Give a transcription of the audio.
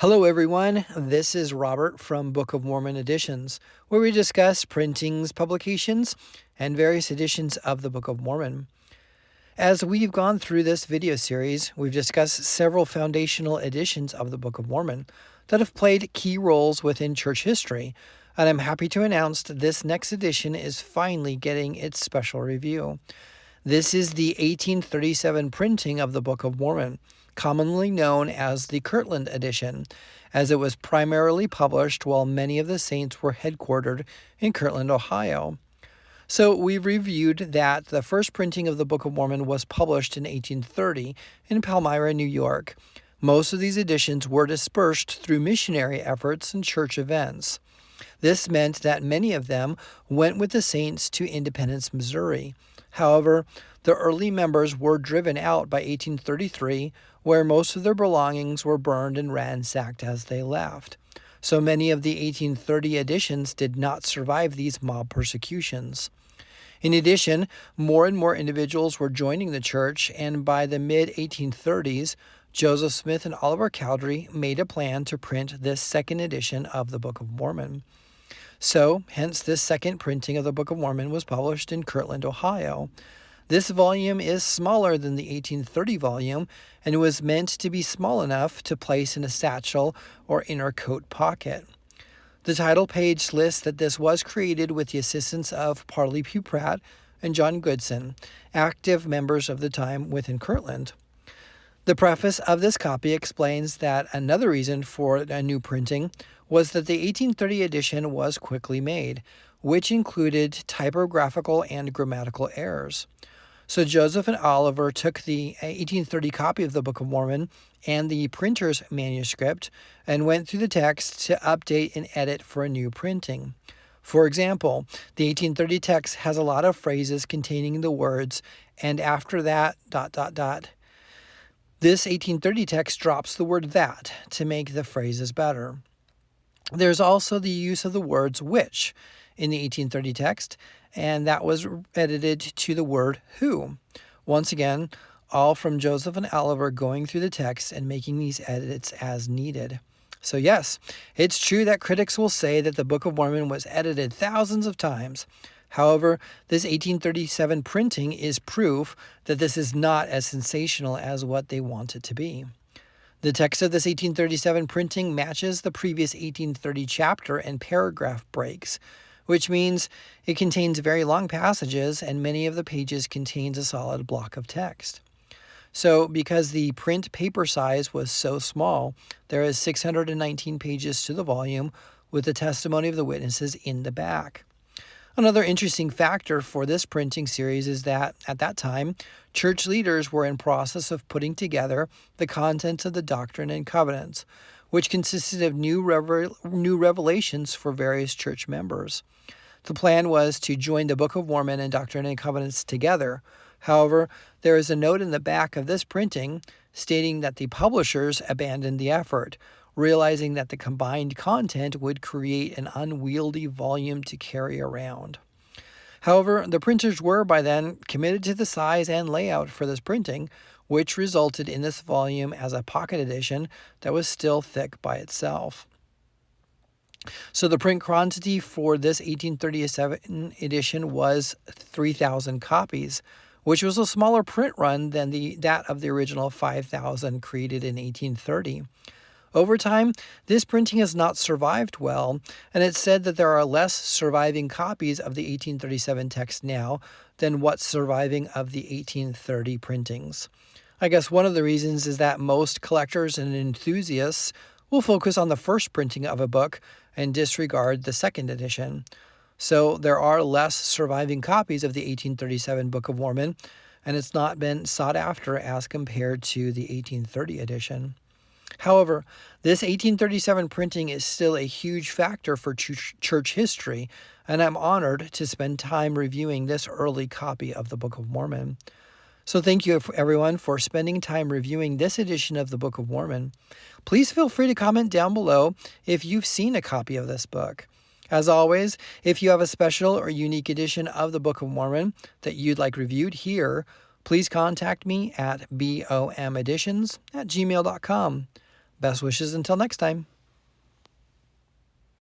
Hello, everyone. This is Robert from Book of Mormon Editions, where we discuss printings, publications, and various editions of the Book of Mormon. As we've gone through this video series, we've discussed several foundational editions of the Book of Mormon that have played key roles within church history, and I'm happy to announce that this next edition is finally getting its special review. This is the 1837 printing of the Book of Mormon, commonly known as the Kirtland edition, as it was primarily published while many of the saints were headquartered in Kirtland, Ohio. So we've reviewed that the first printing of the Book of Mormon was published in 1830 in Palmyra, New York. Most of these editions were dispersed through missionary efforts and church events. This meant that many of them went with the saints to Independence, Missouri. However, the early members were driven out by 1833, where most of their belongings were burned and ransacked as they left. So many of the 1830 editions did not survive these mob persecutions. In addition, more and more individuals were joining the church, and by the mid-1830s, Joseph Smith and Oliver Cowdery made a plan to print this second edition of the Book of Mormon. So, hence this second printing of the Book of Mormon was published in Kirtland, Ohio. This volume is smaller than the 1830 volume and was meant to be small enough to place in a satchel or inner coat pocket. The title page lists that this was created with the assistance of Parley Pew Pratt and John Goodson, active members of the time within Kirtland. The preface of this copy explains that another reason for a new printing was that the 1830 edition was quickly made, which included typographical and grammatical errors. So Joseph and Oliver took the 1830 copy of the Book of Mormon and the printer's manuscript and went through the text to update and edit for a new printing. For example, the 1830 text has a lot of phrases containing the words, "and after that, ... This 1830 text drops the word "that" to make the phrases better. There's also the use of the words "which" in the 1830 text, and that was edited to the word "who." Once again, all from Joseph and Oliver going through the text and making these edits as needed. So yes, it's true that critics will say that the Book of Mormon was edited thousands of times. However, this 1837 printing is proof that this is not as sensational as what they want it to be. The text of this 1837 printing matches the previous 1830 chapter and paragraph breaks, which means it contains very long passages and many of the pages contains a solid block of text. So because the print paper size was so small, there is 619 pages to the volume with the testimony of the witnesses in the back. Another interesting factor for this printing series is that, at that time, church leaders were in process of putting together the contents of the Doctrine and Covenants, which consisted of new revelations for various church members. The plan was to join the Book of Mormon and Doctrine and Covenants together. However, there is a note in the back of this printing stating that the publishers abandoned the effort, realizing that the combined content would create an unwieldy volume to carry around. However, the printers were by then committed to the size and layout for this printing, which resulted in this volume as a pocket edition that was still thick by itself. So the print quantity for this 1837 edition was 3,000 copies, which was a smaller print run than that of the original 5,000 created in 1830. Over time, this printing has not survived well, and it's said that there are less surviving copies of the 1837 text now than what's surviving of the 1830 printings. I guess one of the reasons is that most collectors and enthusiasts will focus on the first printing of a book and disregard the second edition. So there are less surviving copies of the 1837 Book of Mormon, and it's not been sought after as compared to the 1830 edition. However, this 1837 printing is still a huge factor for church history, and I'm honored to spend time reviewing this early copy of the Book of Mormon. So thank you, everyone, for spending time reviewing this edition of the Book of Mormon. Please feel free to comment down below if you've seen a copy of this book. As always, if you have a special or unique edition of the Book of Mormon that you'd like reviewed here, please contact me at bomeditions@gmail.com. Best wishes until next time.